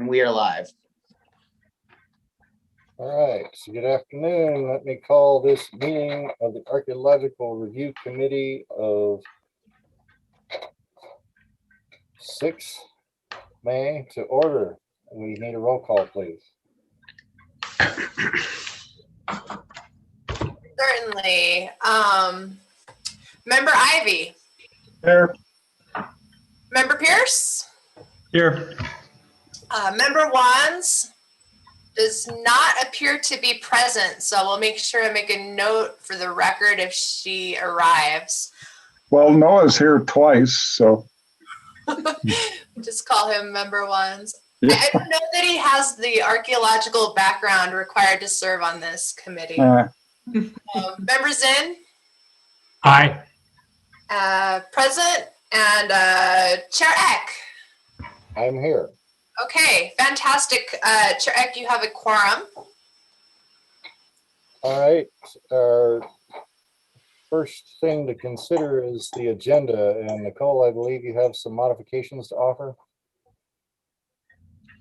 And we are live. All right, so good afternoon. Let me call this meeting of the Archaeological Review Committee of 6 May to order. We need a roll call, please. Certainly. Member Ivy. Here. Member Pierce. Here. Member Wands does not appear to be present, so we'll make sure to make a note for the record if she arrives. Well, Noah's here twice, so. Just call him Member Wands. Yeah. I don't know that he has the archaeological background required to serve on this committee. Member Zinn. Aye. Present, and Chair Eck. I'm here. Okay, fantastic. Chair Eck, you have a quorum. All right, our first thing to consider is the agenda. And Nicole, I believe you have some modifications to offer.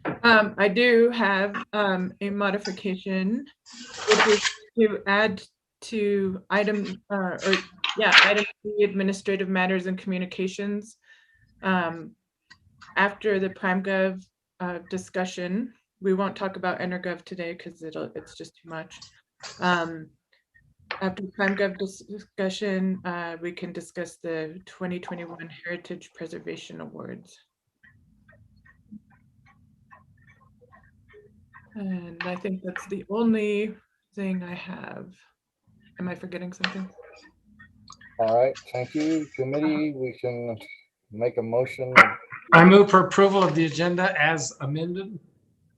I do have a modification, which is to add to item C, administrative matters and communications. After the PrimeGov discussion, we won't talk about EnerGov today because it's just too much. After the PrimeGov discussion, we can discuss the 2021 Heritage Preservation Awards. And I think that's the only thing I have. Am I forgetting something? All right, thank you. Committee, we can make a motion. I move for approval of the agenda as amended.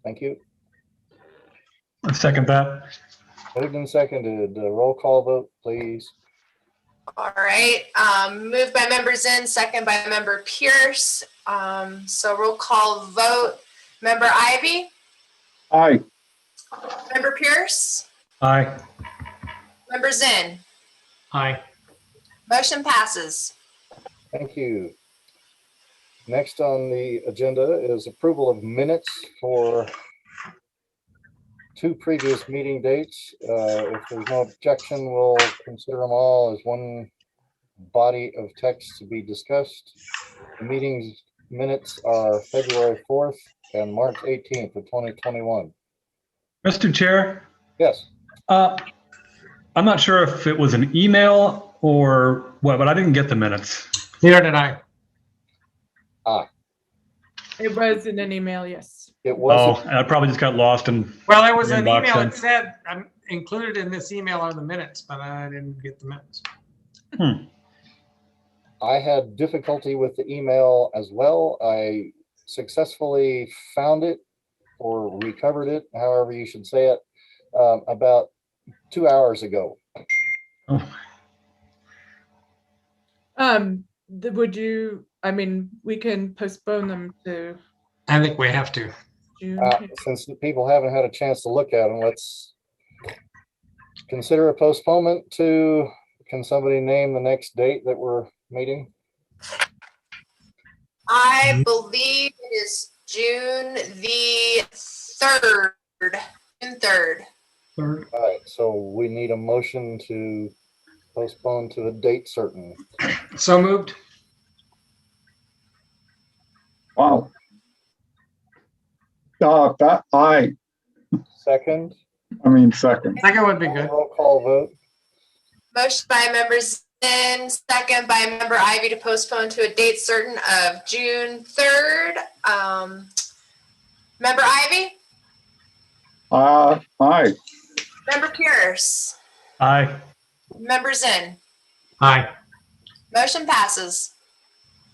Thank you. I second that. Moved and seconded. Roll call vote, please. All right, moved by Member Zinn, second by Member Pierce. So roll call vote. Member Ivy. Aye. Member Pierce. Aye. Member Zinn. Aye. Motion passes. Thank you. Next on the agenda is approval of minutes for 2 previous meeting dates. If there's no objection, we'll consider them all as one body of text to be discussed. The meeting's minutes are February 4th and March 18th of 2021. Mr. Chair, Yes. I'm not sure if it was an email or what, but I didn't get the minutes. Neither did I. It was in an email, yes. It was. Oh, I probably just got lost in. Well, it was an Inbox email. then. It said I'm included in this email are the minutes, but I didn't get the minutes. I had difficulty with the email as well. I successfully found it or recovered it, however you should say it, about 2 hours ago. Oh. Would you, I mean, we can postpone them to I think we have to. June. Since the people haven't had a chance to look at them, let's consider a postponement to, can somebody name the next date that we're meeting? I believe it is June the 3rd. June 3rd. Third. All right, so we need a motion to postpone to a date certain. So moved. Wow. Aye. Second, Second. Second would be good. roll call vote. Motion by Member Zinn, second by Member Ivy to postpone to a date certain of June 3rd. Member Ivy. Aye. Member Pierce. Aye. Member Zinn. Aye. Motion passes.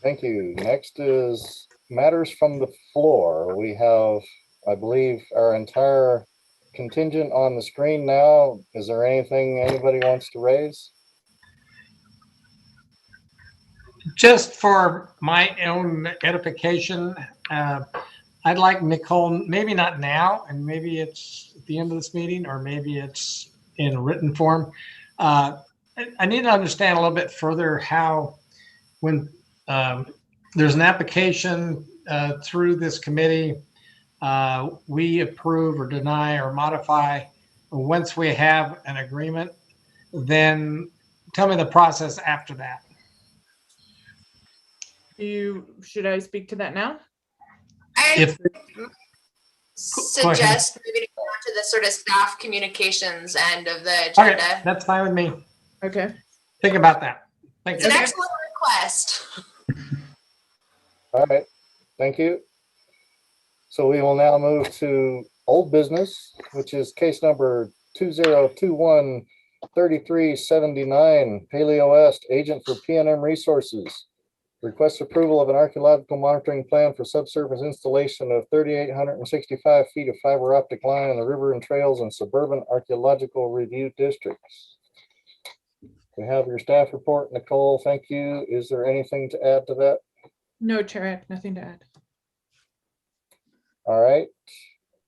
Thank you. Next is matters from the floor. We have, I believe, our entire contingent on the screen now. Is there anything anybody wants to raise? Just for my own edification, I'd like Nicole, maybe not now, and maybe it's at the end of this meeting, or maybe it's in written form. I need to understand a little bit further how, when there's an application through this committee we approve or deny or modify. Once we have an agreement, then tell me the process after that. Should I speak to that now? I If suggest moving on to the sort of staff communications end of the okay, agenda. that's fine with me. Okay. Think about that. Thank It's you. an excellent request. All right, thank you. So we will now move to old business, which is case number 2021-3379, Paleo West, agent for PNM Resources. Request approval of an archaeological monitoring plan for subsurface installation of 3,865 feet of fiber optic line in the river and trails and suburban archaeological review districts. We have your staff report, Nicole. Thank you. Is there anything to add to that? No, Chair, I have nothing to add. All right.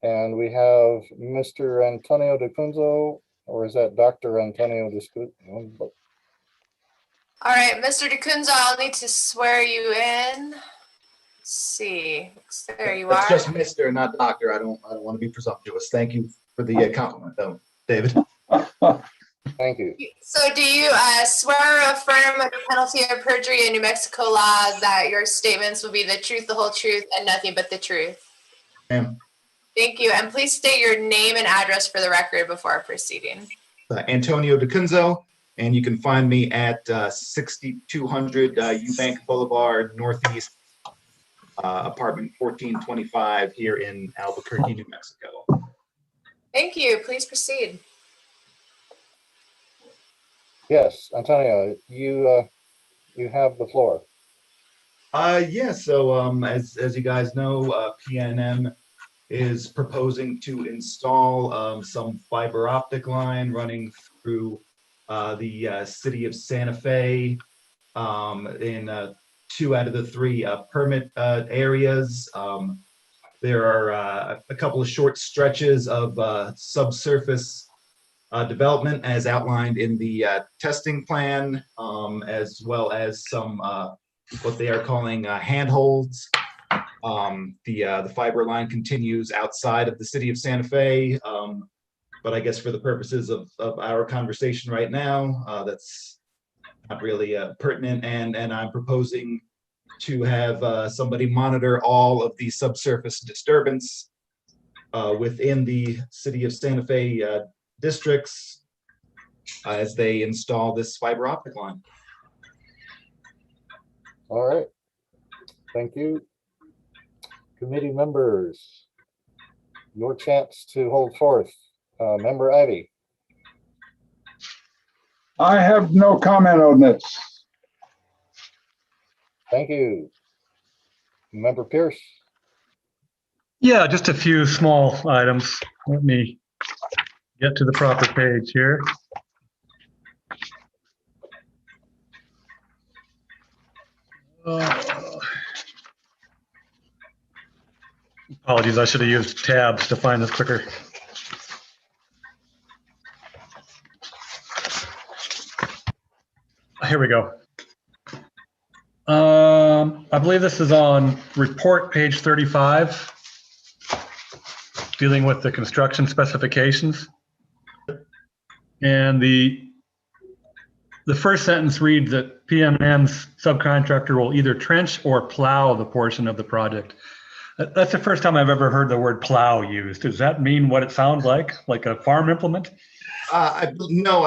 And we have Mr. Antonio DeCunzo, or is that Dr. Antonio DeCunzo? All right, Mr. DeCunzo, I'll need to swear you in. Let's see. There you That's are. just Mr., not Doctor. I don't want to be presumptuous. Thank you for the compliment, though, David. Thank you. So do you swear or affirm under penalty of perjury in New Mexico law that your statements will be the truth, the whole truth, and nothing but the truth? Ma'am. Thank you. And please state your name and address for the record before proceeding. Antonio DeCunzo, and you can find me at 6200 Eubank Boulevard, Northeast, apartment 1425 here in Albuquerque, New Mexico. Thank you. Please proceed. Yes, Antonio, you have the floor. Yeah, so as you guys know, PNM is proposing to install some fiber optic line running through the city of Santa Fe in 2 out of the 3 permit areas. There are a couple of short stretches of subsurface development as outlined in the testing plan, as well as some what they are calling handholds. The fiber line continues outside of the city of Santa Fe, but I guess for the purposes of our conversation right now, that's not really pertinent. And I'm proposing to have somebody monitor all of the subsurface disturbance within the city of Santa Fe districts as they install this fiber optic line. All right. Thank you. Committee members, your chance to hold forth. Member Ivy. I have no comment on this. Thank you. Member Pierce. Yeah, just a few small items. Let me get to the proper page here. Apologies, I should have used tabs to find this quicker. Here we go. I believe this is on report page 35, dealing with the construction specifications. And the first sentence reads that PMM's subcontractor will either trench or plow the portion of the project. That's the first time I've ever heard the word plow used. Does that mean what it sounds like a farm implement? No,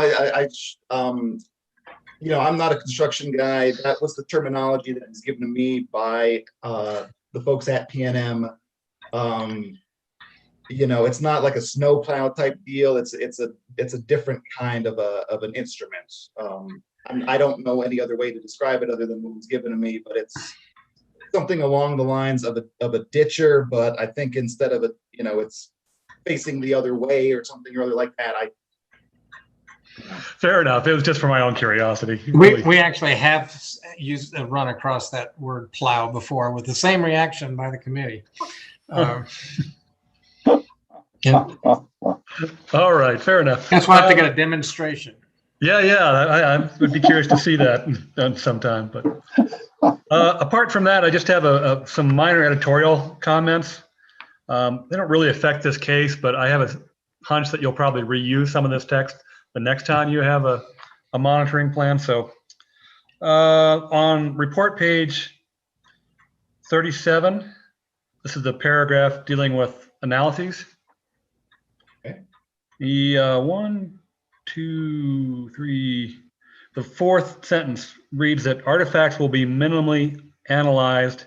you know, I'm not a construction guy. That was the terminology that was given to me by the folks at PNM. You know, it's not like a snowplow type deal. It's a different kind of an instrument. I don't know any other way to describe it other than what was given to me, but it's something along the lines of a ditcher. But I think instead of you know, it's facing the other way or something or other like that. Fair enough. It was just for my own curiosity. We actually have used run across that word plow before with the same reaction by the committee. All right, fair enough. That's why I have to get a demonstration. Yeah, I would be curious to see that sometime. But apart from that, I just have some minor editorial comments. They don't really affect this case, but I have a hunch that you'll probably reuse some of this text the next time you have a monitoring plan. So on report page 37, this is the paragraph dealing with analyses. Okay. The 1, 2, 3, the fourth sentence reads that artifacts will be minimally analyzed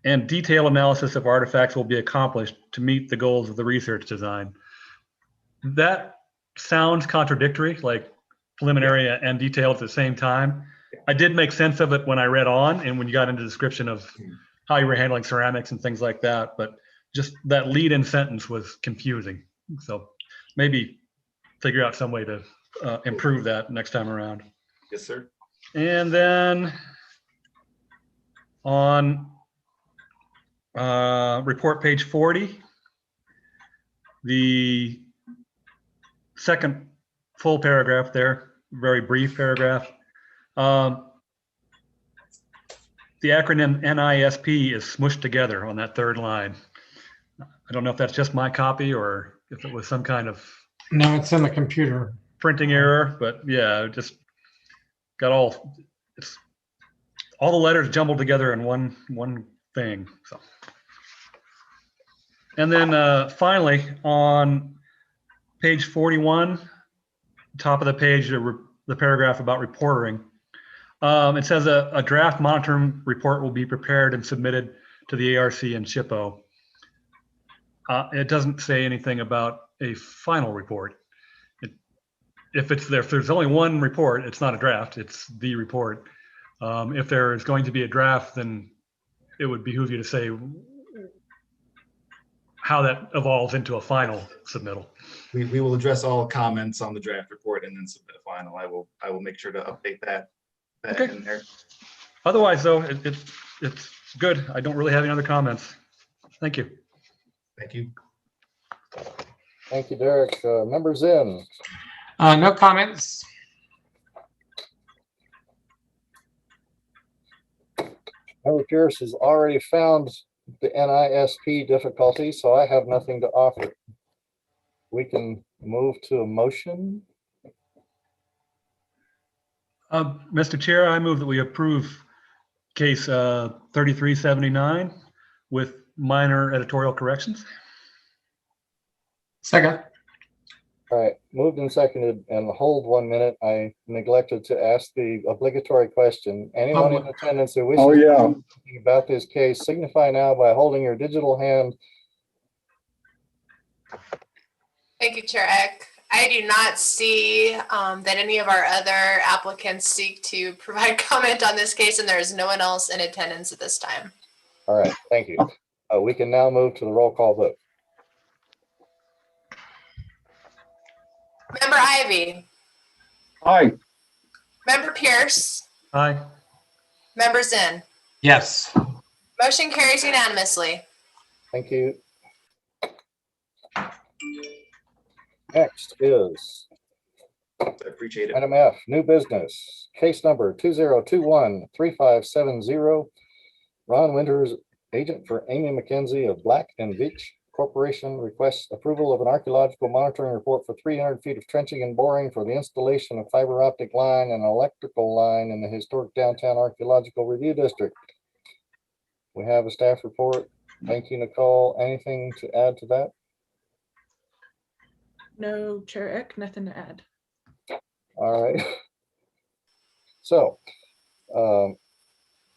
and detailed analysis of artifacts will be accomplished to meet the goals of the research design. That sounds contradictory, like preliminary and detailed at the same time. I did make sense of it when I read on and when you got into the description of how you were handling ceramics and things like that, but just that lead-in sentence was confusing. So maybe figure out some way to improve that next time around. Yes, sir. And then on report page 40, the second full paragraph there, very brief paragraph. The acronym NISP is smushed together on that third line. I don't know if that's just my copy or if it was some kind of No, it's in the computer. printing error, but yeah, it just got all the letters jumbled together in one thing. So, and then finally on page 41, top of the page, the paragraph about reporting. It says a draft monitoring report will be prepared and submitted to the ARC and SHPO. It doesn't say anything about a final report. If there's only one report, it's not a draft, it's the report. If there is going to be a draft, then it would behoove you to say how that evolves into a final submittal. We will address all comments on the draft report and then submit a final. I will make sure to update that Okay. in there. Otherwise, though, it's good. I don't really have any other comments. Thank you. Thank you. Thank you, Derek. Members in. No comments. Member Pierce has already found the NISP difficulty, so I have nothing to offer. We can move to a motion. Mr. Chair, I move that we approve case 3379 with minor editorial corrections. Second. All right, moved and seconded, and hold 1 minute. I neglected to ask the obligatory question. Anyone in attendance who wishes Oh, to yeah. know something about this case, signify now by holding your digital hand. Thank you, Chair Eck. I do not see that any of our other applicants seek to provide comment on this case, and there is no one else in attendance at this time. All right, thank you. We can now move to the roll call vote. Member Ivy, Aye. Member Pierce, Aye. Member Zinn. Yes. Motion carries unanimously. Thank you. Next is I appreciate it. item F, new business, case number 2021-3570. Ron Winters, agent for Amy Mckenzie of Black and Veatch Corporation, requests approval of an archaeological monitoring report for 300 feet of trenching and boring for the installation of fiber optic line and electrical line in the historic downtown archaeological review district. We have a staff report. Thank you, Nicole. Anything to add to that? No, Chair Eck, nothing to add. All right. So,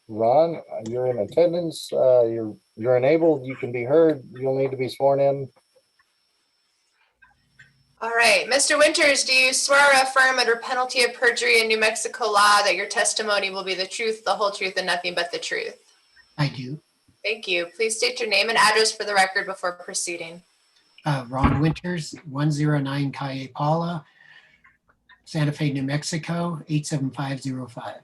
Ron, you're in attendance. You're enabled. You can be heard. You'll need to be sworn in. All right, Mr. Winters, do you swear or affirm under penalty of perjury in New Mexico law that your testimony will be the truth, the whole truth, and nothing but the truth? I do. Thank you. Please state your name and address for the record before proceeding. Ron Winters, 109 Calle Paula, Santa Fe, New Mexico, 87505.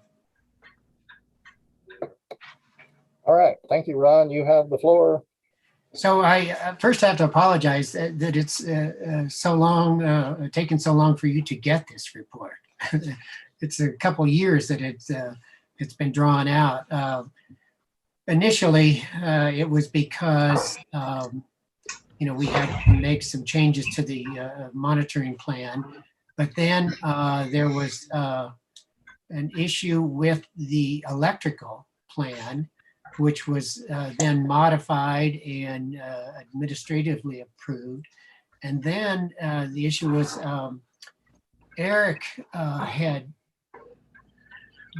All right. Thank you, Ron. You have the floor. So I first have to apologize that it's so long, taken so long for you to get this report. It's a couple years that it's been drawn out. Initially, it was because we had to make some changes to the monitoring plan. But then there was an issue with the electrical plan, which was then modified and administratively approved. And then the issue was Eric had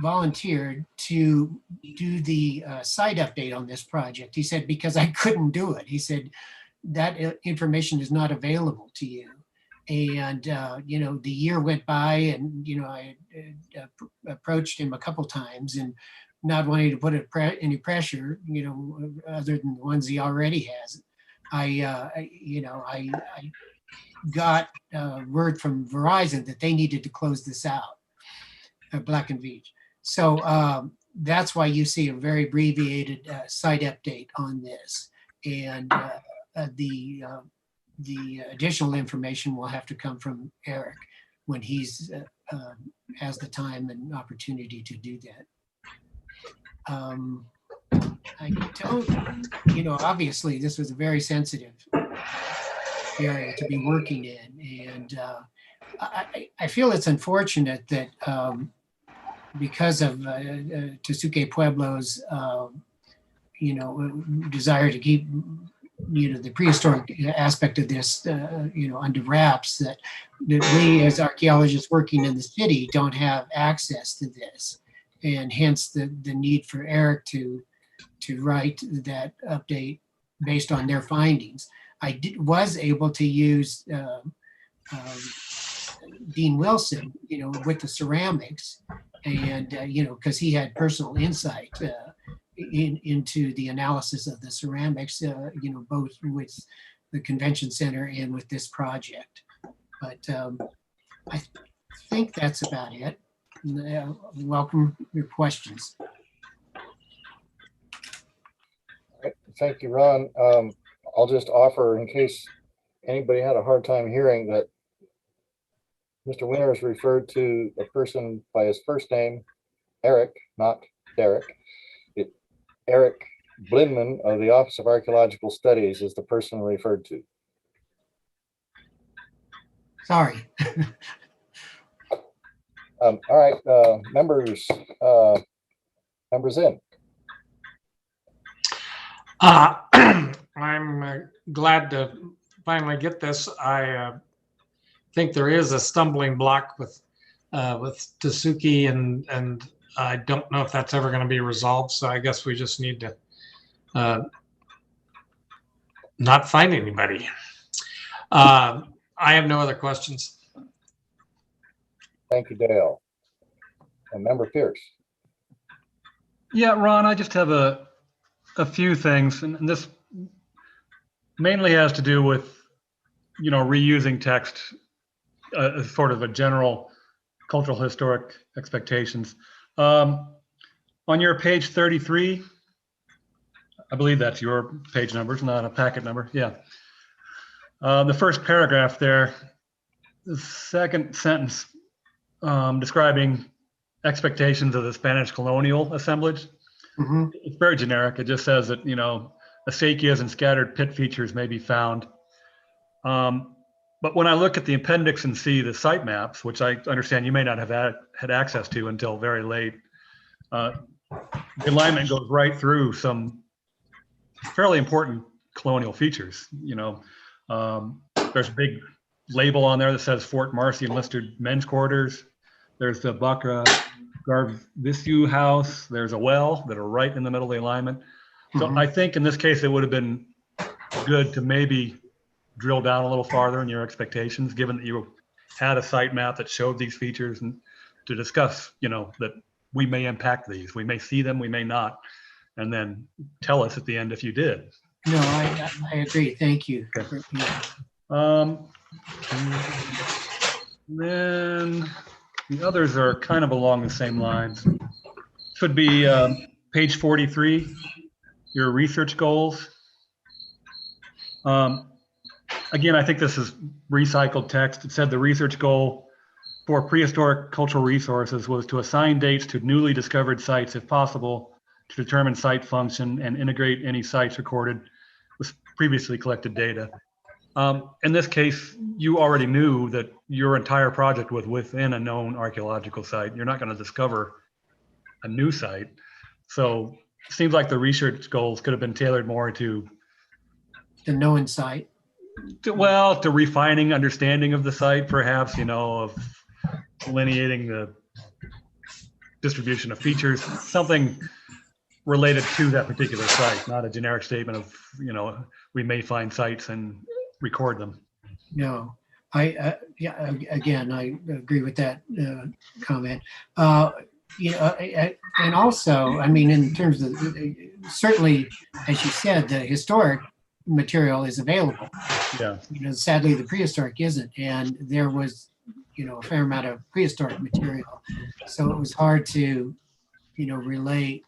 volunteered to do the site update on this project. He said, because I couldn't do it. He said, that information is not available to you. And, the year went by and, I approached him a couple times and not wanting to put any pressure, other than the ones he already has. I got word from Verizon that they needed to close this out, Black and Veatch. So that's why you see a very abbreviated site update on this. And the additional information will have to come from Eric when he's has the time and opportunity to do that. I don't, obviously this was a very sensitive area to be working in. And I feel it's unfortunate that because of Tesuque Pueblo's, desire to keep, the prehistoric aspect of this, under wraps, that we as archaeologists working in the city don't have access to this. And hence the need for Eric to write that update based on their findings. I was able to use Dean Wilson, with the ceramics, and because he had personal insight into the analysis of the ceramics, both with the convention center and with this project. But I think that's about it. Welcome your questions. Thank you, Ron. I'll just offer, in case anybody had a hard time hearing, that Mr. Winters referred to a person by his first name, Eric, not Derek. Eric Blinman of the Office of Archaeological Studies is the person referred to. Sorry. All right, members in. I'm glad to finally get this. I think there is a stumbling block with Tesuque, and I don't know if that's ever going to be resolved. So I guess we just need to not find anybody. I have no other questions. Thank you, Dale. And Member Pierce. Yeah, Ron, I just have a few things, and this mainly has to do with, reusing text, sort of a general cultural historic expectations. On your page 33, I believe that's your page number, it's not a packet number. Yeah. The first paragraph there, the second sentence, describing expectations of the Spanish colonial assemblage. Mm-hmm. It's very generic. It just says that, acequias and scattered pit features may be found. But when I look at the appendix and see the site maps, which I understand you may not have had access to until very late, the alignment goes right through some fairly important colonial features. There's a big label on there that says Fort Marcy enlisted men's quarters. There's the Bacra Garvisu house. There's a well that are right in the middle of the alignment. So I think in this case, it would have been good to maybe drill down a little farther in your expectations, given that you had a site map that showed these features, and to discuss, that we may impact these. We may see them, we may not. And then tell us at the end if you did. No, I agree. Thank you. Okay. Yeah. Then the others are kind of along the same lines. Should be page 43, your research goals. Again, I think this is recycled text. It said the research goal for prehistoric cultural resources was to assign dates to newly discovered sites if possible, to determine site function and integrate any sites recorded with previously collected data. In this case, you already knew that your entire project was within a known archaeological site. You're not going to discover a new site. So it seems like the research goals could have been tailored more to The known site. to refining understanding of the site, perhaps, of delineating the distribution of features, something related to that particular site, not a generic statement of, we may find sites and record them. No, yeah, again, I agree with that comment. And also, I mean, in terms of, certainly, as you said, the historic material is available. Yeah. Sadly, the prehistoric isn't, and there was, a fair amount of prehistoric material. So it was hard to, relate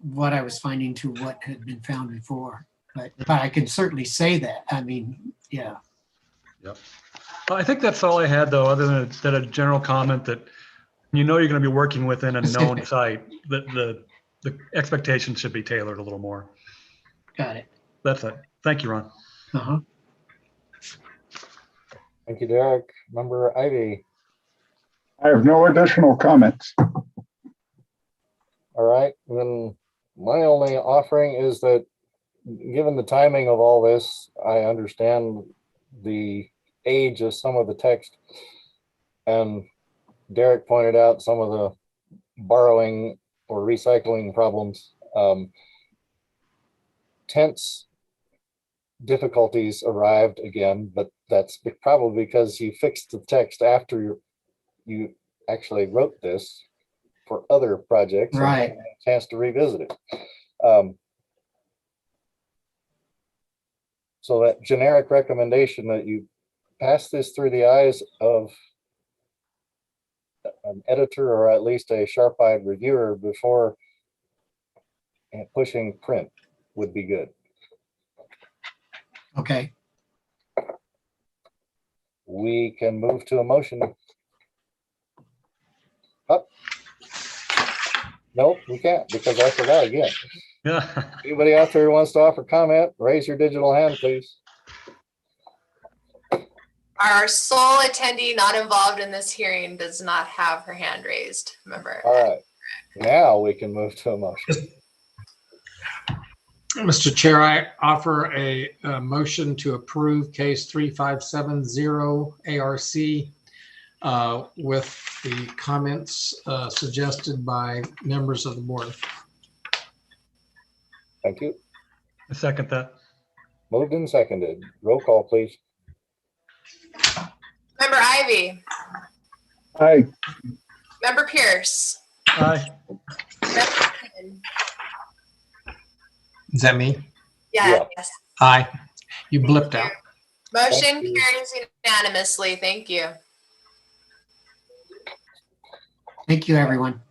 what I was finding to what had been found before. But I can certainly say that. I mean, yeah. Yep. Well, I think that's all I had, though, other than a general comment that you're going to be working within a known site. The expectations should be tailored a little more. Got it. That's it. Thank you, Ron. Uh-huh. Thank you, Derek. Member Ivy. I have no additional comments. All right, then my only offering is that given the timing of all this, I understand the age of some of the text. And Derek pointed out some of the borrowing or recycling problems. Tense difficulties arrived again, but that's probably because you fixed the text after you actually wrote this for other projects. Right. And had a chance to revisit it. So that generic recommendation that you pass this through the eyes of an editor or at least a sharp-eyed reviewer before pushing print would be good. Okay. We can move to a motion. Up. Nope, we can't because I forgot again. Yeah. Anybody out there who wants to offer comment, raise your digital hand, please. Our sole attendee not involved in this hearing does not have her hand raised, remember. All right, now we can move to a motion. Mr. Chair, I offer a motion to approve case 3570 ARC with the comments suggested by members of the board. Thank you. I second that. Moved and seconded. Roll call, please. Member Ivy, Aye. Member Pierce, Aye. Member Quinn. Is that me? Yeah. Yes. Aye. You blipped out. Motion Thank you. carries unanimously. Thank you. Thank you, everyone.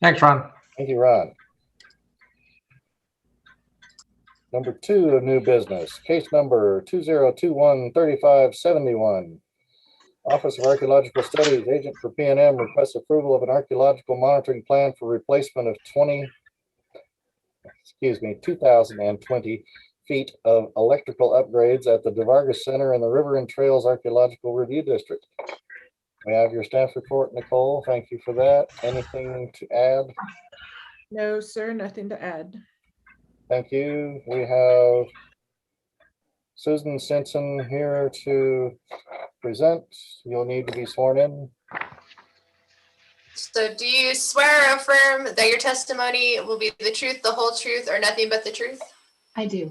Thanks, Ron. Thank you, Ron. Number 2 of new business, case number 2021-3571. Office of Archaeological Studies, agent for P&M, requests approval of an archaeological monitoring plan for replacement of 2,020 feet of electrical upgrades at the DeVargas Center in the River and Trails Archaeological Review District. We have your staff report, Nicole. Thank you for that. Anything to add? No, sir, nothing to add. Thank you. We have Susan Stinson here to present. You'll need to be sworn in. So do you swear or affirm that your testimony will be the truth, the whole truth, or nothing but the truth? I do.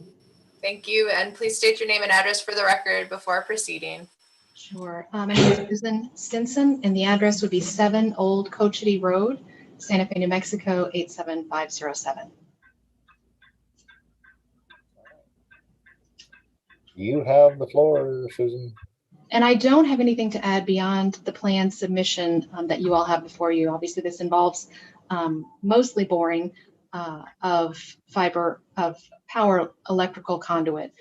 Thank you. And please state your name and address for the record before proceeding. Sure. My name is Susan Stinson, and the address would be 7 Old Cochiti Road, Santa Fe, New Mexico, 87507. You have the floor, Susan. And I don't have anything to add beyond the plan submission that you all have before you. Obviously, this involves mostly boring of power electrical conduit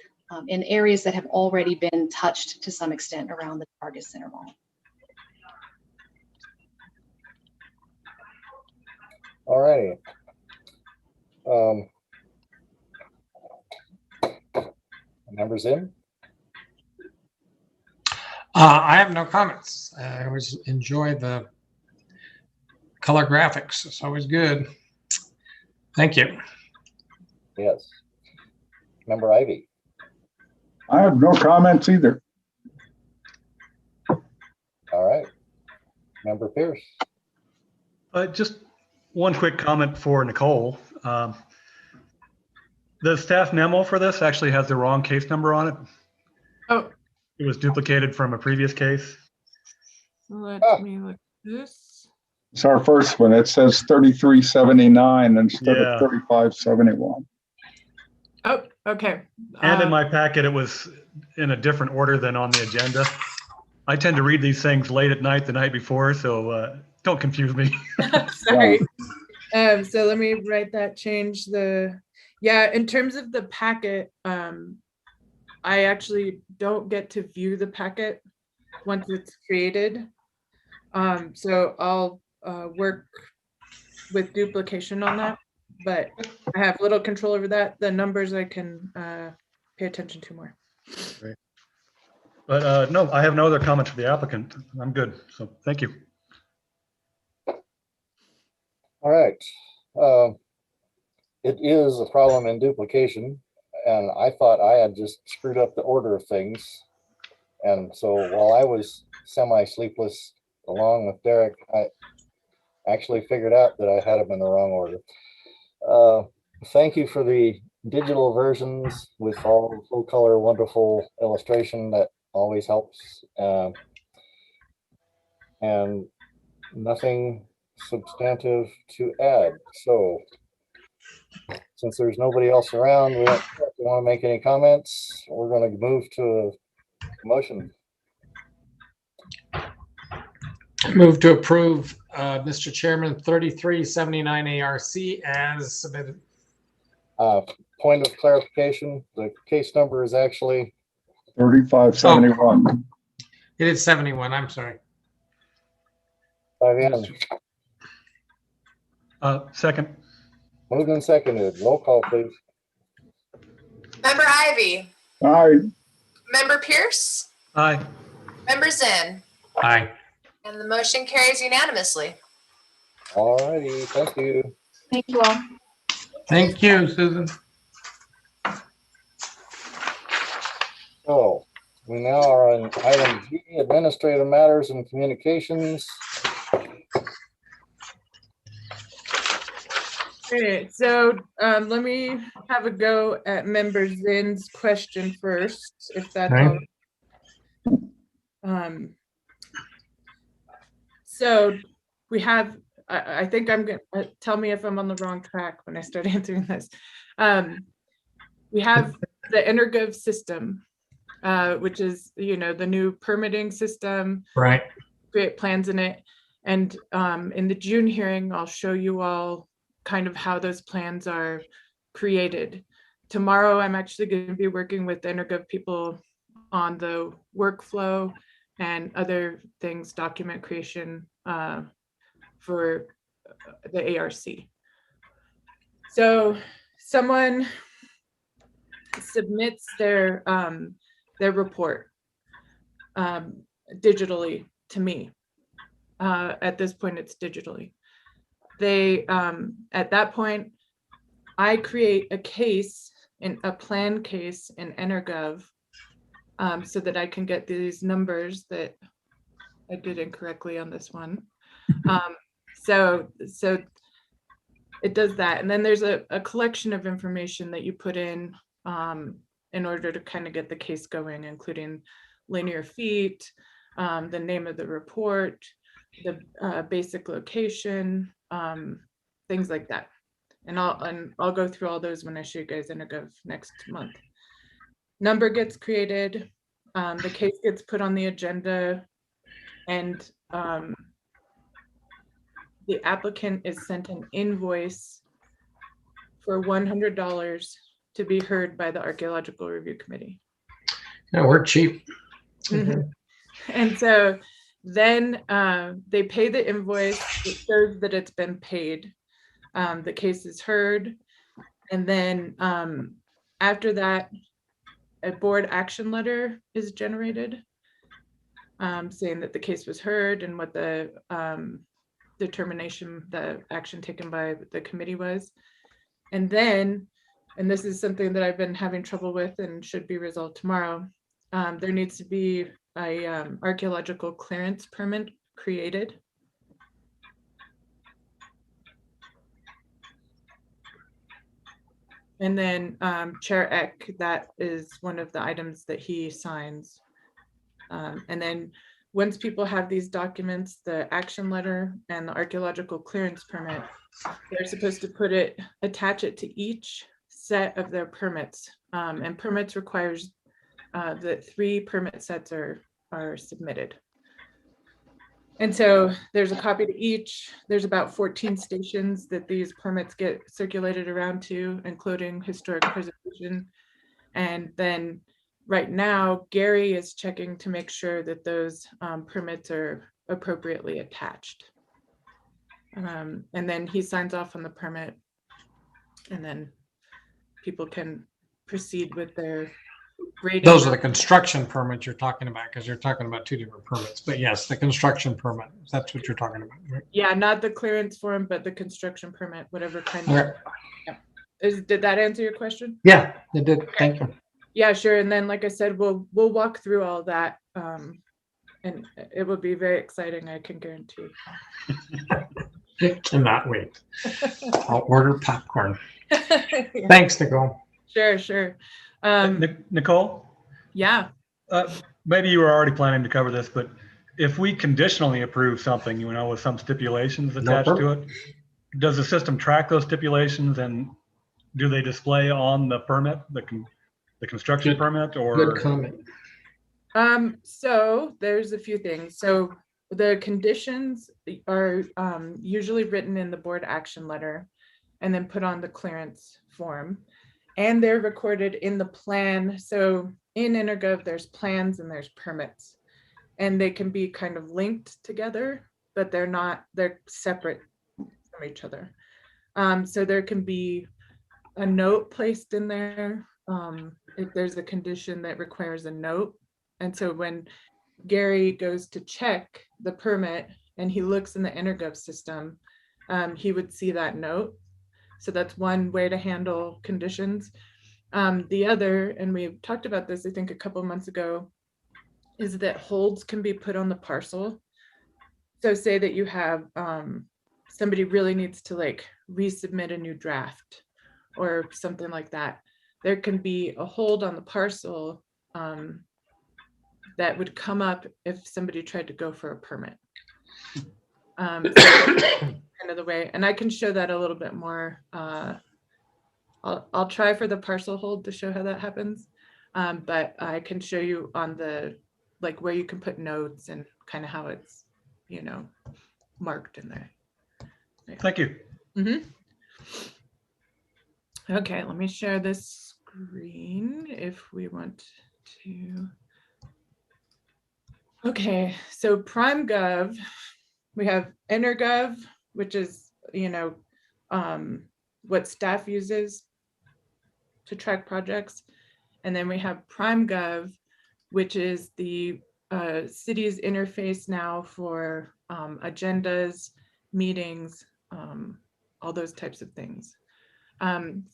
in areas that have already been touched to some extent around the Vargas Center Mall. All righty. Members in? I have no comments. I always enjoy the color graphics. It's always good. Thank you. Yes. Member Ivy. I have no comments either. All right. Member Pierce. Just one quick comment for Nicole. The staff memo for this actually has the wrong case number on it. Oh, It was duplicated from a previous case. let me look at this. It's our first one. It says 3379 instead Yeah. of 3571. Oh, okay. And in my packet, it was in a different order than on the agenda. I tend to read these things late at night, the night before, so don't confuse me. Sorry. So let me write that, change the, yeah, in terms of the packet, I actually don't get to view the packet once it's created. So I'll work with duplication on that, but I have little control over that. The numbers I can pay attention to more. Great. But no, I have no other comments for the applicant. I'm good, so thank you. All right. It is a problem in duplication, and I thought I had just screwed up the order of things. And so while I was semi-sleepless along with Derek, I actually figured out that I had them in the wrong order. Thank you for the digital versions with all full color, wonderful illustration. That always helps. And nothing substantive to add. So since there's nobody else around, we don't want to make any comments. We're going to move to a motion. Move to approve, Mr. Chairman, 3379 ARC as submitted. Point of clarification, the case number is actually 3571. It is 71. I'm sorry. Again, Second. moved and seconded. Roll call, please. Member Ivy, Aye. Member Pierce, Aye. Member Zinn, Aye. and the motion carries unanimously. All righty, thank you. Thank you all. Thank you, Susan. So we now are on item G, administrative matters and communications. Okay, so let me have a go at Member Zinn's question first, if that's all right. So we have, I think I'm gonna, tell me if I'm on the wrong track when I start answering this. We have the EnerGov system, which is, you know, the new permitting system. Right. Create plans in it. And in the June hearing, I'll show you all kind of how those plans are created. Tomorrow, I'm actually going to be working with the EnerGov people on the workflow and other things, document creation for the ARC. So someone submits their report digitally to me. At this point, it's digitally. They at that point, I create a case in a plan case in EnerGov so that I can get these numbers that I did incorrectly on this one. So it does that, and then there's a collection of information that you put in order to kind of get the case going, including linear feet, the name of the report, the basic location, things like that. And I'll go through all those when I show you guys EnerGov next month. Number gets created, the case gets put on the agenda, and the applicant is sent an invoice for $100 to be heard by the Archaeological Review Committee. Yeah, we're cheap. Mhm. And so then they pay the invoice. It shows that it's been paid. The case is heard. And then after that, a board action letter is generated. saying that the case was heard and what the determination, the action taken by the committee was. And then, and this is something that I've been having trouble with and should be resolved tomorrow, there needs to be a archaeological clearance permit created. And then Chair Eck, that is one of the items that he signs. And then once people have these documents, the action letter and the archaeological clearance permit, they're supposed to attach it to each set of their permits. And permits requires that 3 permit sets are submitted. And so there's a copy to each. There's about 14 stations that these permits get circulated around to, including historic preservation. And then right now, Gary is checking to make sure that those permits are appropriately attached. And then he signs off on the permit, and then people can proceed with their grading. Those are the construction permits you're talking about, because you're talking about 2 different permits. But yes, the construction permit, that's what you're talking about, right? Yeah, not the clearance form, but the construction permit, whatever kind of. Okay. Yeah. Did that answer your question? Yeah, it did. Thank you. Yeah, sure. And then, like I said, we'll walk through all that, and it will be very exciting, I can guarantee. Cannot wait. I'll order popcorn. Yeah. Thanks, Nicole. Sure. Nicole, Yeah. maybe you were already planning to cover this, but if we conditionally approve something, with some stipulations attached to it, does the system track those stipulations, and do they display on the permit, the construction permit, or? Good comment. So there's a few things. So the conditions are usually written in the board action letter and then put on the clearance form, and they're recorded in the plan. So in Intergov, there's plans and there's permits, and they can be kind of linked together, but they're separate from each other. So there can be a note placed in there if there's a condition that requires a note. And so when Gary goes to check the permit and he looks in the Intergov system, he would see that note. So that's one way to handle conditions. The other, and we talked about this, I think a couple months ago, is that holds can be put on the parcel. So say that you have somebody really needs to resubmit a new draft or something like that. There can be a hold on the parcel that would come up if somebody tried to go for a permit. So kind of the way, and I can show that a little bit more. I'll try for the parcel hold to show how that happens, but I can show you on the where you can put notes and kind of how it's marked in there. Thank you. Mm-hmm. Okay, let me share this screen if we want to. Okay, so PrimeGov, we have Intergov, which is, what staff uses to track projects. And then we have PrimeGov, which is the city's interface now for agendas, meetings, all those types of things. And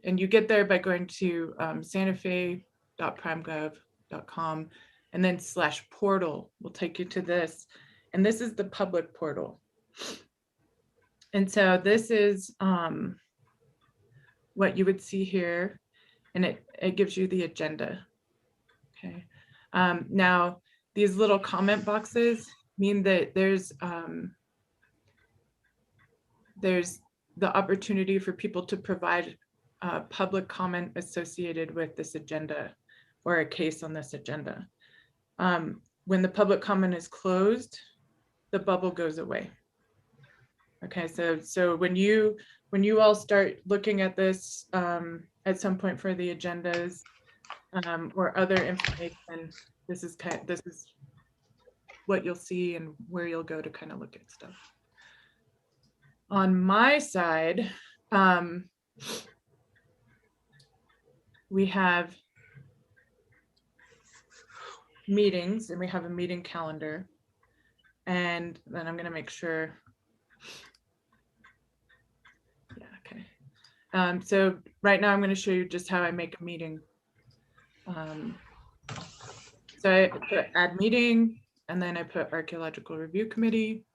you get there by going to santafe.primegov.com, and then /portal will take you to this. And this is the public portal. And so this is what you would see here, and it gives you the agenda. Okay. Now, these little comment boxes mean that there's the opportunity for people to provide public comment associated with this agenda or a case on this agenda. When the public comment is closed, the bubble goes away. Okay, so when you all start looking at this at some point for the agendas or other information, this is what you'll see and where you'll go to kind of look at stuff. On my side, we have meetings, and we have a meeting calendar. And then I'm going to make sure. Yeah, okay. So right now I'm going to show you just how I make a meeting. So I put add meeting, and then I put Archaeological Review Committee.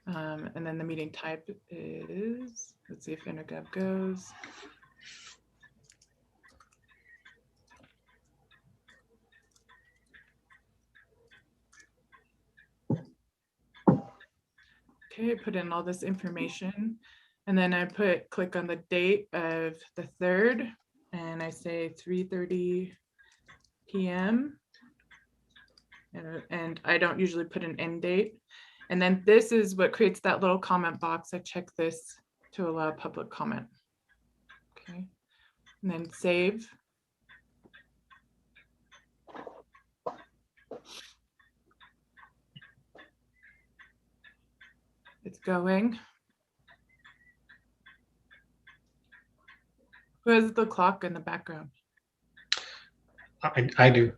And then the meeting type is, let's see if intergov goes. Okay, put in all this information, and then I click on the date of the 3rd, and I say 3:30 p.m. And I don't usually put an end date. And then this is what creates that little comment box. I check this to allow public comment. Okay, and then save. It's going. Who has the clock in the background? I do.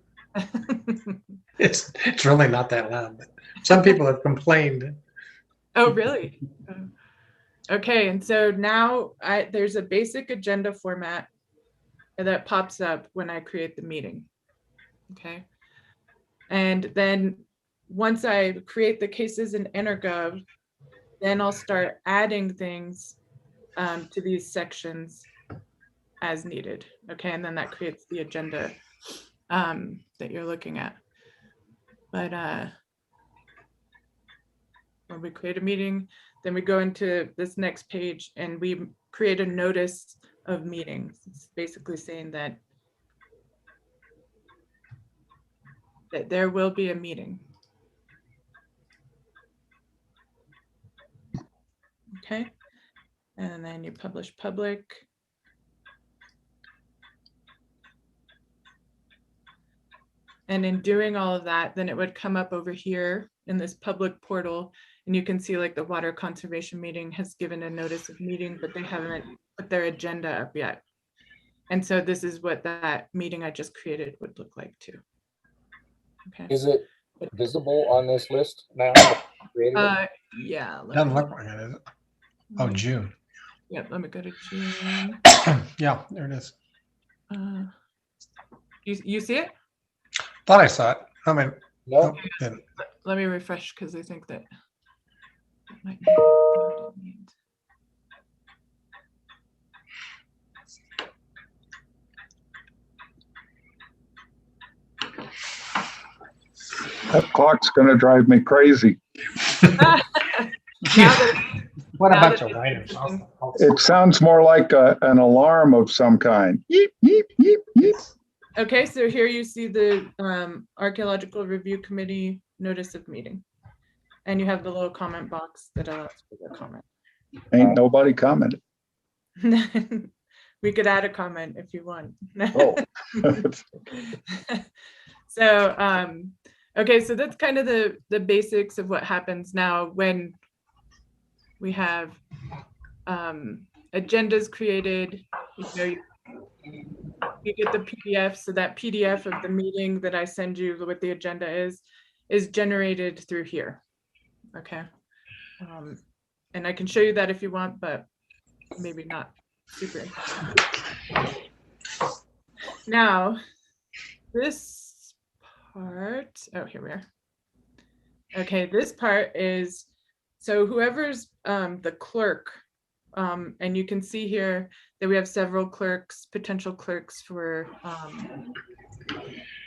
It's really not that loud, but some people have complained. Oh, really? Okay, and so now there's a basic agenda format that pops up when I create the meeting. Okay, and then once I create the cases in intergov, then I'll start adding things to these sections as needed. Okay, and then that creates the agenda that you're looking at. But when we create a meeting, then we go into this next page and we create a notice of meetings. It's basically saying that there will be a meeting. Okay, and then you publish public. And in doing all of that, then it would come up over here in this public portal, and you can see like the water conservation meeting has given a notice of meeting, but they haven't put their agenda up yet. And so this is what that meeting I just created would look like too. Okay. Is it visible on this list now? Yeah. Doesn't look like it, is it? Oh, June. Yeah, let me go to June. Yeah, there it is. You see it? Thought I saw it. I mean, No. Let me refresh because I think that might be what it means. That clock's gonna drive me crazy. What a now bunch that of writers. It sounds more like an alarm of some kind. Yeep, yeep, yeep, yeep. Okay, so here you see the Archaeological Review Committee notice of meeting. And you have the little comment box that allows for the comment. Ain't nobody commented. We could add a comment if you want. Oh. So, okay, so that's kind of the basics of what happens now when we have agendas created. You get the PDF, so that PDF of the meeting that I send you, what the agenda is generated through here. Okay, and I can show you that if you want, but maybe not super interesting. Now, this part, oh, here we are. Okay, this part is, so whoever's the clerk, and you can see here that we have several clerks, potential clerks for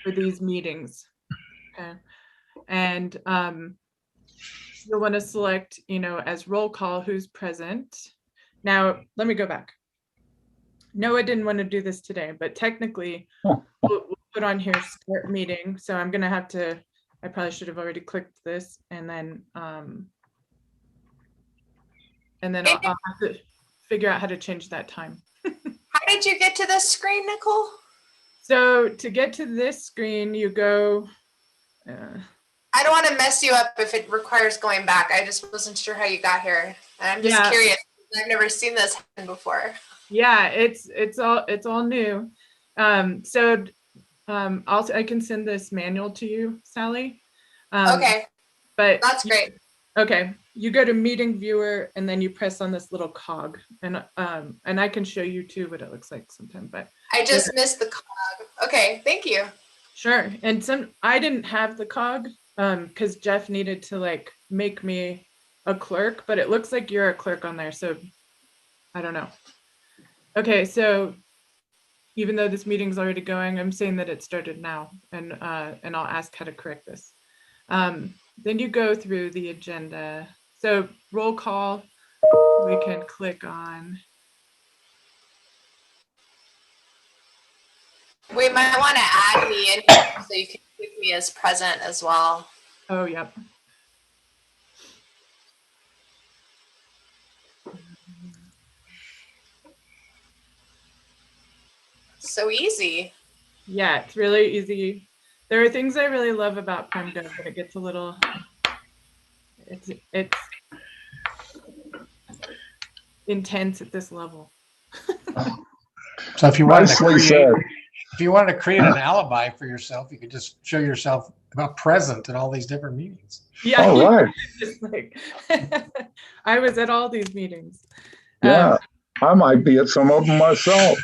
these meetings. Okay, and you'll want to select, as roll call who's present. Now, let me go back. Noah didn't want to do this today, but technically we'll put on here start meeting. So I'm going to have to, I probably should have already clicked this, and then I'll have to figure out how to change that time. How did you get to this screen, Nicole? So to get to this screen, you go. I don't want to mess you up if it requires going back. I just wasn't sure how you got here. And I'm just curious. I've never seen this happen before. Yeah, it's all new. So Also, I can send this manual to you, Sally. Okay, But that's great. okay, you go to meeting viewer and then you press on this little cog, and I can show you too what it looks like sometime. But I just missed the cog. Okay, thank you. sure. And I didn't have the cog because Jeff needed to like make me a clerk, but it looks like you're a clerk on there, so I don't know. Okay, so even though this meeting's already going, I'm saying that it started now, and I'll ask how to correct this. Then you go through the agenda. So roll call, we can click on. We might want to add me in here so you can keep me as present as well. Oh, yep. So easy. Yeah, it's really easy. There are things I really love about PrimeGov, but it gets a little, it's intense at this level. So if you wanted to Nicely said. create an alibi for yourself, you could just show yourself present at all these different meetings. Yeah, All right. just like, I was at all these meetings. Yeah, I might be at some of them myself.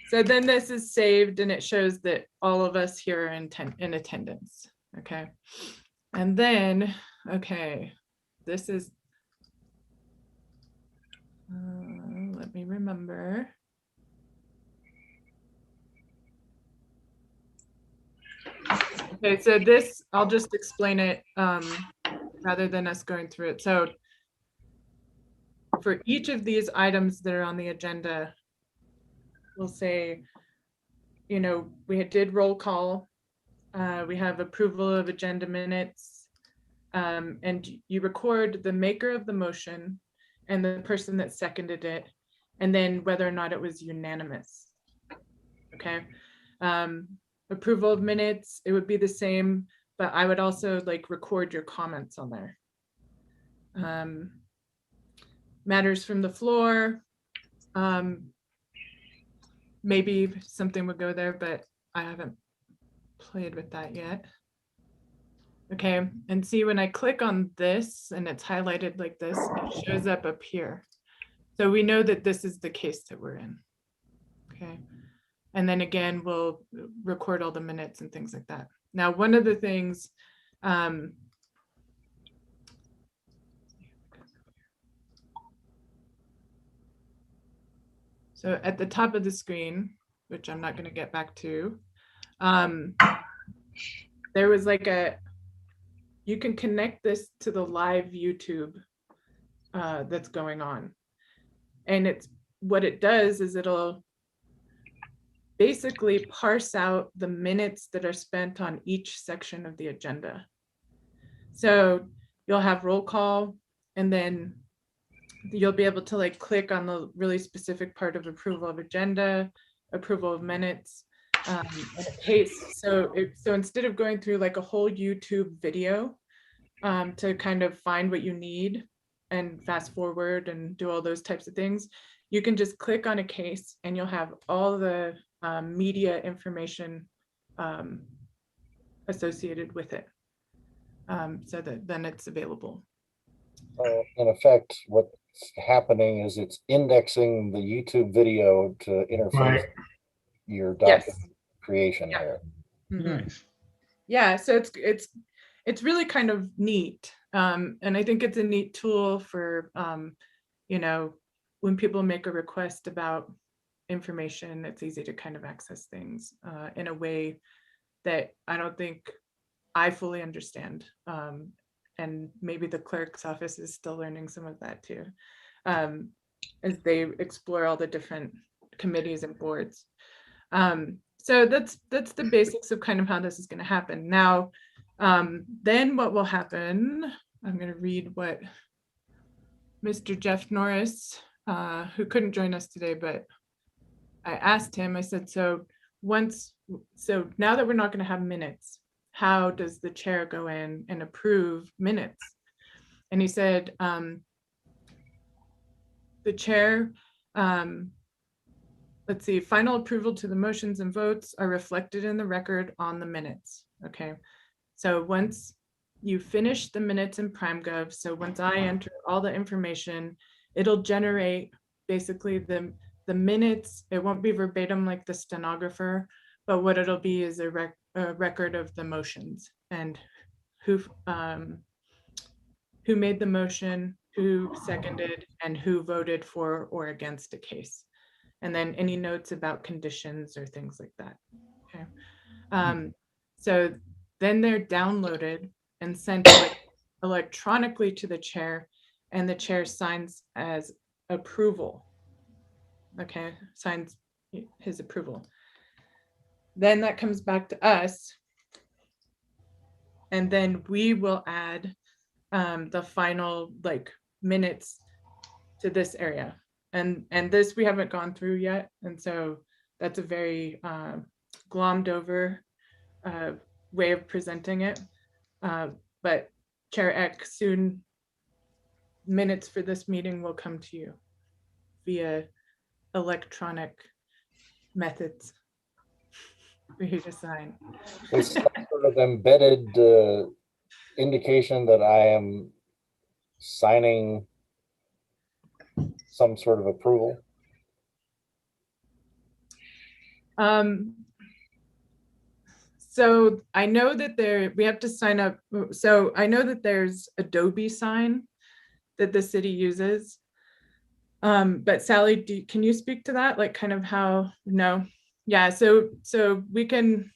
So then this is saved and it shows that all of us here are in attendance. Okay. And then, okay, this is, let me remember. Okay, so this, I'll just explain it rather than us going through it. So for each of these items that are on the agenda, we'll say, you know, we did roll call, we have approval of agenda minutes, and you record the maker of the motion and the person that seconded it, and then whether or not it was unanimous. Okay. Approval of minutes, it would be the same, but I would also like record your comments on there. Matters from the floor, maybe something would go there, but I haven't played with that yet. Okay, and see when I click on this and it's highlighted like this, it shows up here. So we know that this is the case that we're in. Okay, and then again, we'll record all the minutes and things like that. Now, one of the things, so at the top of the screen, which I'm not going to get back to, there was like you can connect this to the live YouTube that's going on. And it's what it does is it'll basically parse out the minutes that are spent on each section of the agenda. So you'll have roll call, and then you'll be able to like click on the really specific part of approval of agenda, approval of minutes, and a case. So instead of going through like a whole YouTube video to kind of find what you need and fast forward and do all those types of things, you can just click on a case and you'll have all the media information associated with it, so that then it's available. In effect, what's happening is it's indexing the YouTube video to interface your document creation here. Nice. Yeah, so it's really kind of neat, and I think it's a neat tool for you know, when people make a request about information, it's easy to kind of access things in a way that I don't think I fully understand. And maybe the clerk's office is still learning some of that too, as they explore all the different committees and boards. So that's the basics of kind of how this is going to happen. Now, then what will happen, I'm going to read what Mr. Jeff Norris, who couldn't join us today, but I asked him, I said, so now that we're not going to have minutes, how does the chair go in and approve minutes? And he said, the chair let's see, final approval to the motions and votes are reflected in the record on the minutes. Okay. So once you finish the minutes in PrimeGov, so once I enter all the information, it'll generate basically the minutes. It won't be verbatim like the stenographer, but what it'll be is a record of the motions and who made the motion, who seconded, and who voted for or against a case. And then any notes about conditions or things like that. Okay. So then they're downloaded and sent electronically to the chair, and the chair signs as approval. Okay, signs his approval. Then that comes back to us, and then we will add the final like minutes to this area. And this we haven't gone through yet, and so that's a very glommed over way of presenting it. But Chair Eck, soon minutes for this meeting will come to you via electronic methods for you to sign. It's some sort of embedded indication that I am signing some sort of approval. So I know that we have to sign up. So I know that there's Adobe Sign that the city uses. But Sally, can you speak to that? Like kind of how, no? Yeah, so we can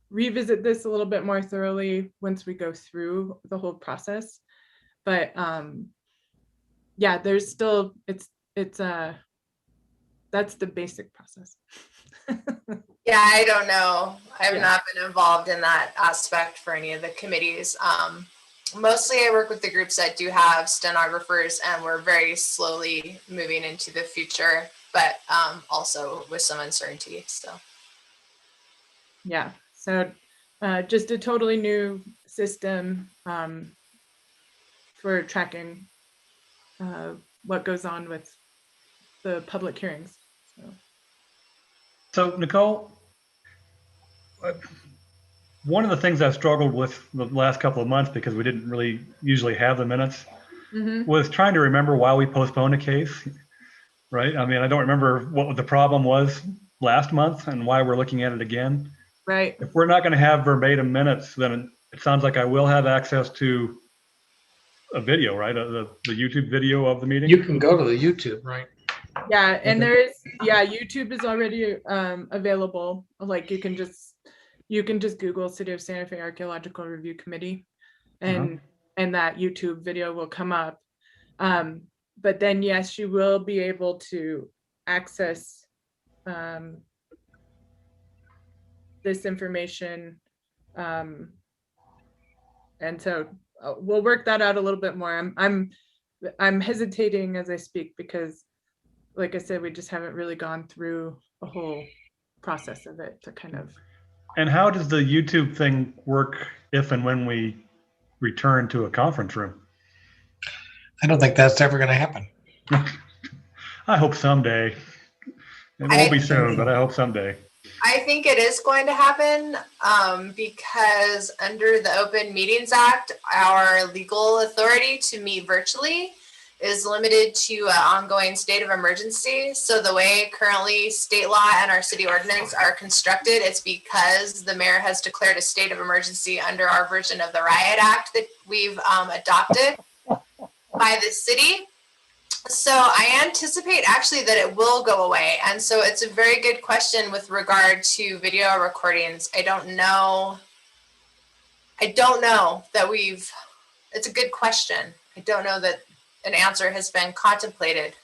revisit this a little bit more thoroughly once we go through the whole process. But yeah, there's still, that's the basic process. Yeah, I don't know. I've Yeah. not been involved in that aspect for any of the committees. Mostly I work with the groups that do have stenographers, and we're very slowly moving into the future, but also with some uncertainty. So Yeah, so just a totally new system for tracking what goes on with the public hearings. So Nicole, one of the things I've struggled with the last couple of months, because we didn't really usually have the minutes, was trying to remember why we postponed a case, right? I mean, I don't remember what the problem was last month and why we're looking at it again. Right. If we're not going to have verbatim minutes, then it sounds like I will have access to a video, right? The YouTube video of the meeting. You can go to the YouTube, right? Yeah, and there is, yeah, YouTube is already available. Like you can just Google City of Santa Fe Archaeological Review Committee, and that YouTube video will come up. But then yes, you will be able to access this information, and so we'll work that out a little bit more. I'm hesitating as I speak because, like I said, we just haven't really gone through a whole process of it to kind of. And how does the YouTube thing work if and when we return to a conference room? I don't think that's ever going to happen. I hope someday. It won't be soon, but I hope someday. I think it is going to happen because under the Open Meetings Act, our legal authority to meet virtually is limited to an ongoing state of emergency. So the way currently state law and our city ordinance are constructed, it's because the mayor has declared a state of emergency under our version of the Riot Act that we've adopted by the city. So I anticipate actually that it will go away. And so it's a very good question with regard to video recordings. I don't know that it's a good question. I don't know that an answer has been contemplated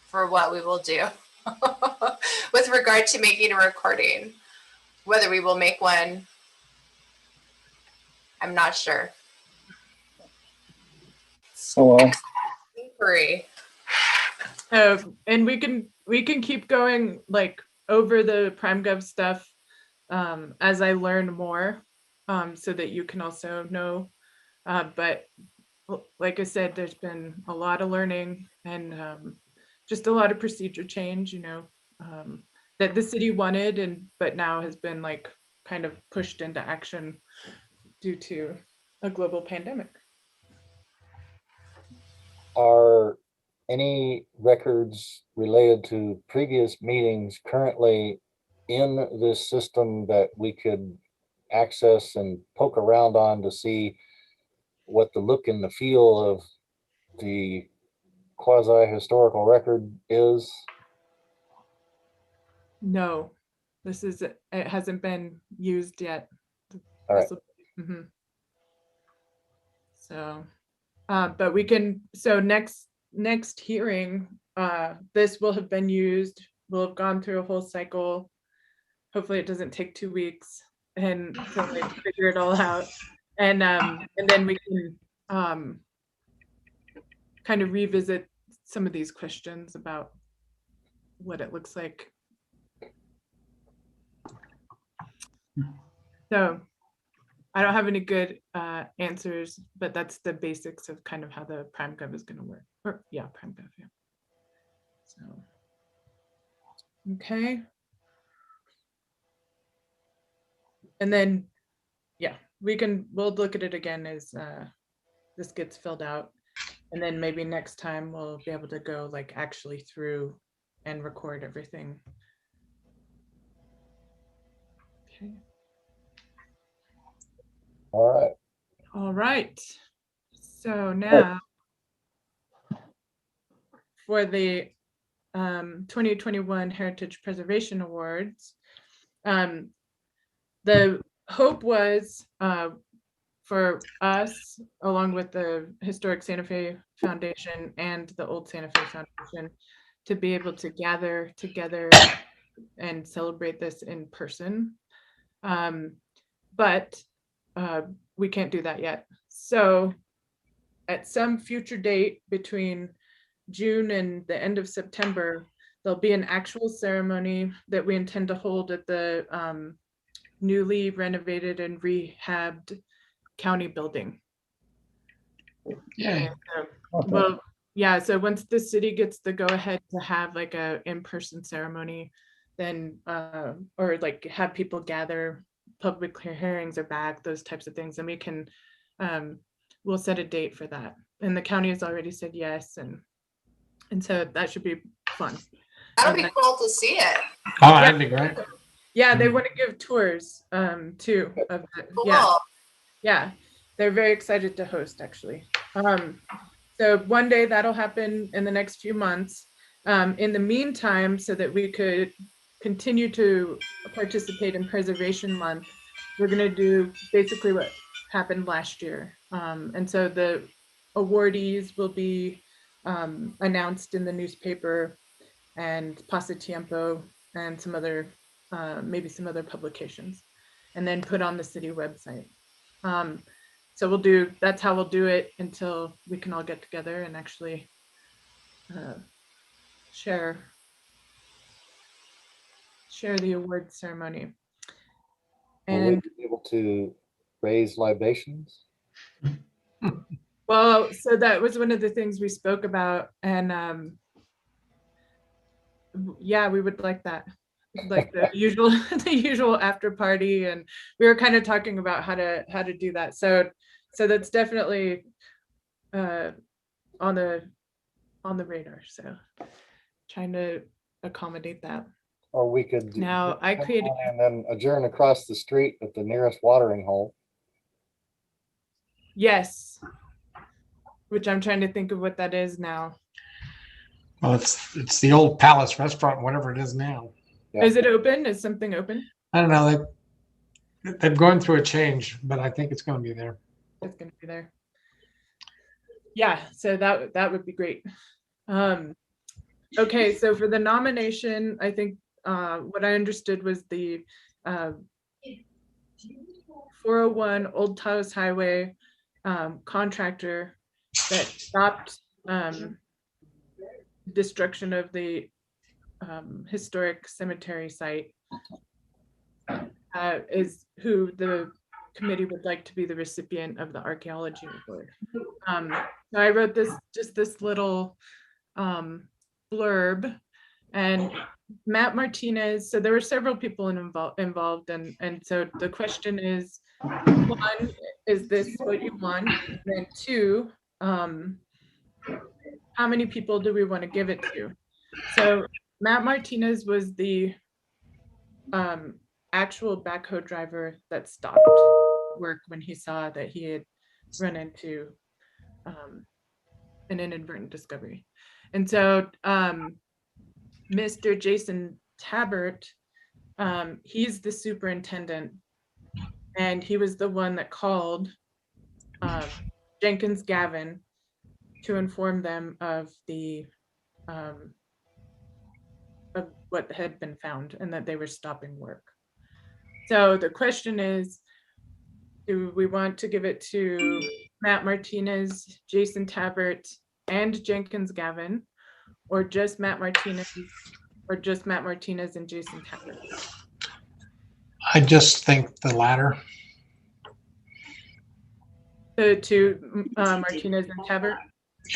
for what we will do with regard to making a recording. Whether we will make one, I'm not sure. Oh, well. Inquiry. And we can keep going like over the PrimeGov stuff as I learn more, so that you can also know. But like I said, there's been a lot of learning and just a lot of procedure change, you know, that the city wanted, but now has been like kind of pushed into action due to a global pandemic. Are any records related to previous meetings currently in this system that we could access and poke around on to see what the look and the feel of the quasi-historical record is? No, it hasn't been used yet. All right. Mhm. So, but we can, so next hearing, this will have been used, we'll have gone through a whole cycle. Hopefully it doesn't take 2 weeks and to like figure it all out. And then we can kind of revisit some of these questions about what it looks like. So I don't have any good answers, but that's the basics of kind of how the PrimeGov is going to work. Or yeah, PrimeGov, yeah. So, okay. And then, yeah, we'll look at it again as this gets filled out. And then maybe next time we'll be able to go like actually through and record everything. Okay. All right. All right. So now for the 2021 Heritage Preservation Awards, the hope was for us, along with the Historic Santa Fe Foundation and the Old Santa Fe Foundation, to be able to gather together and celebrate this in person. But we can't do that yet. So at some future date between June and the end of September, there'll be an actual ceremony that we intend to hold at the newly renovated and rehabbed county building. Yeah. Well, yeah, so once the city gets the go ahead to have like a in-person ceremony, then or like have people gather, public hearings are back, those types of things, and we can we'll set a date for that. And the county has already said yes, and so that should be fun. That'll be cool to see it. Oh, that'd be great. Yeah, they want to give tours too of the, Cool. yeah, they're very excited to host actually. So one day that'll happen in the next few months. In the meantime, so that we could continue to participate in Preservation Month, we're going to do basically what happened last year. And so the awardees will be announced in the newspaper and Pasa Tiempo and some other, maybe some other publications, and then put on the city website. So that's how we'll do it until we can all get together and actually share the award ceremony. Will we And be able to raise libations? well, so that was one of the things we spoke about, and yeah, we would like that, like the usual after party, and we were kind of talking about how to do that. So that's definitely on the radar. So trying to accommodate that. Or we could Now I created, and then adjourn across the street at the nearest watering hole. yes, which I'm trying to think of what that is now. Well, it's the old Palace Restaurant, whatever it is now. Yeah. Is it open? Is something open? I don't know. They've gone through a change, but I think it's going to be there. It's going to be there. Yeah, so that would be great. Okay, so for the nomination, I think what I understood was the 401 Old Taos Highway contractor that stopped destruction of the historic cemetery site is who the committee would like to be the recipient of the archaeology award. So I wrote this little blurb, and Matt Martinez, so there were several people involved, and so the question is, one, is this what you want? And then two, how many people do we want to give it to? So Matt Martinez was the actual backhoe driver that stopped work when he saw that he had run into an inadvertent discovery. And so Mr. Jason Tabert, he's the superintendent, and he was the one that called Jenkins Gavin to inform them of the of what had been found and that they were stopping work. So the question is, do we want to give it to Matt Martinez, Jason Tabert, and Jenkins Gavin, or just Matt Martinez, or just Matt Martinez and Jason Tabert? I just think the latter. To Martinez and Tabert?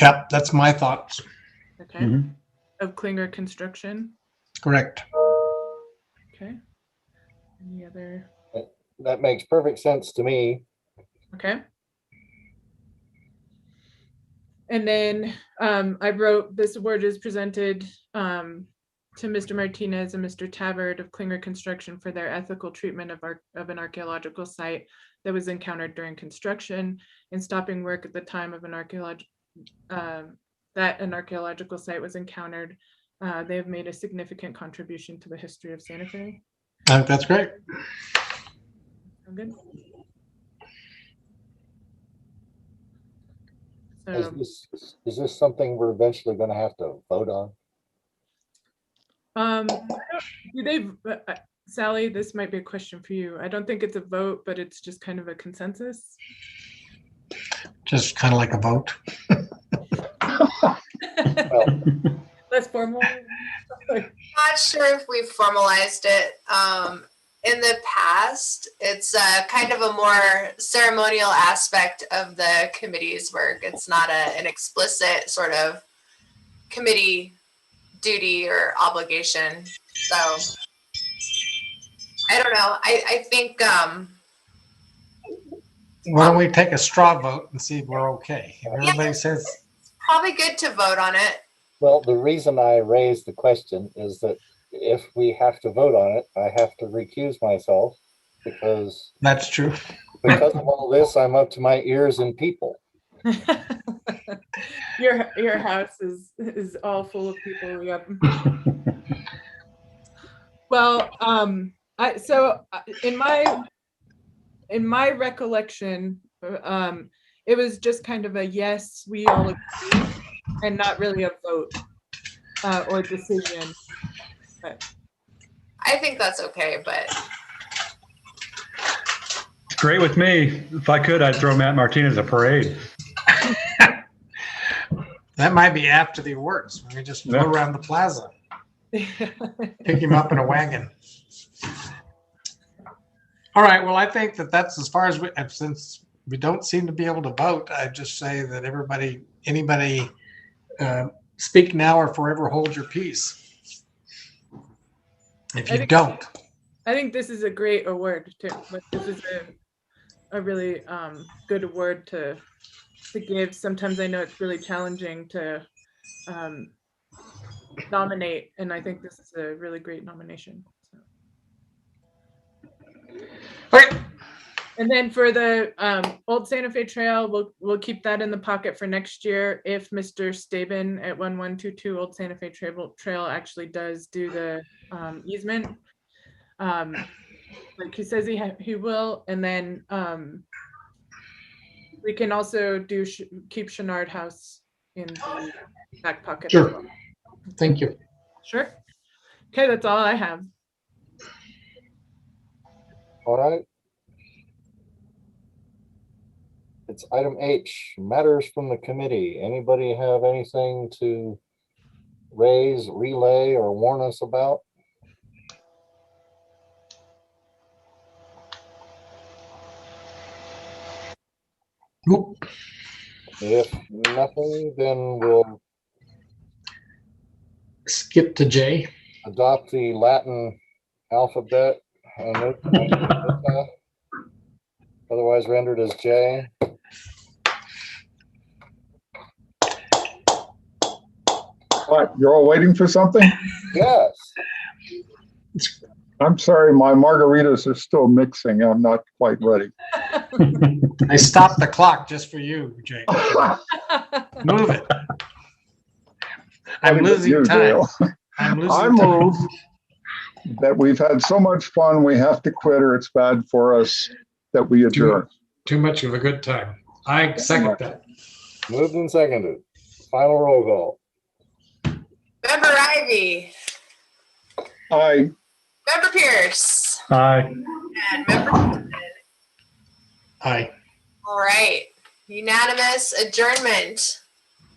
Yep, that's my thoughts. Okay. Mhm. Of Klinger Construction. Correct. Okay. Any other? That makes perfect sense to me. Okay. And then I wrote, this award is presented to Mr. Martinez and Mr. Tabert of Klinger Construction for their ethical treatment of an archaeological site that was encountered during construction and stopping work at the time of an archaeological site was encountered. They have made a significant contribution to the history of Santa Fe. That's great. Sound good? Is this something we're eventually going to have to vote on? Do they, Sally, this might be a question for you. I don't think it's a vote, but it's just kind of a consensus. Just kind of like a vote. Well, Less formal. Not sure if we've formalized it. In the past, it's kind of a more ceremonial aspect of the committee's work. It's not an explicit sort of committee duty or obligation. So I don't know. I think Why don't we take a straw vote and see if we're okay? If everybody says, it's probably good to vote on it. well, the reason I raised the question is that if we have to vote on it, I have to recuse myself because that's true. of all this, I'm up to my ears in people. Your house is all full of people. Yep. Well, in my recollection, it was just kind of a yes, we all agree, and not really a vote or decision. But I think that's okay, but It's great with me. If I could, I'd throw Matt Martinez a parade. That might be after the awards. We just go around the plaza, pick him up in a wagon. All right. Well, I think that's as far as since we don't seem to be able to vote, I just say that anybody speak now or forever hold your peace. If you don't. I think this is a great award too. This is a really good award to give. Sometimes I know it's really challenging to nominate, and I think this is a really great nomination. So. Okay. And then for the Old Santa Fe Trail, we'll keep that in the pocket for next year. If Mr. Staben at 1122 Old Santa Fe Trail actually does do the easement, like he says he will, and then we can also keep Chenard House in the back pocket. Sure. As well. Thank you. Sure. Okay, that's all I have. All right. It's item H, matters from the committee. Anybody have anything to raise, relay, or warn us about? Nope. If nothing, then we'll Skip to J. adopt the Latin alphabet, otherwise rendered as J. What, you're all waiting for something? Yes. I'm sorry, my margaritas are still mixing. I'm not quite ready. I stopped the clock just for you, Jake. Move it. I'm Funny with losing you, time. Dale. I'm I losing time. move that we've had so much fun, we have to quit or it's bad for us, that we adjourn. Too much of a good time. I second that. Moved and seconded. Final roll call. Member Ivy, Aye. Member Pierce, Aye. and Member Houston. Aye. All right, unanimous adjournment.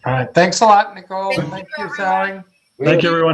All right. Thanks a lot, Nicole. Thank you, Thank you, everyone. Sally. We Thank have- you, everyone.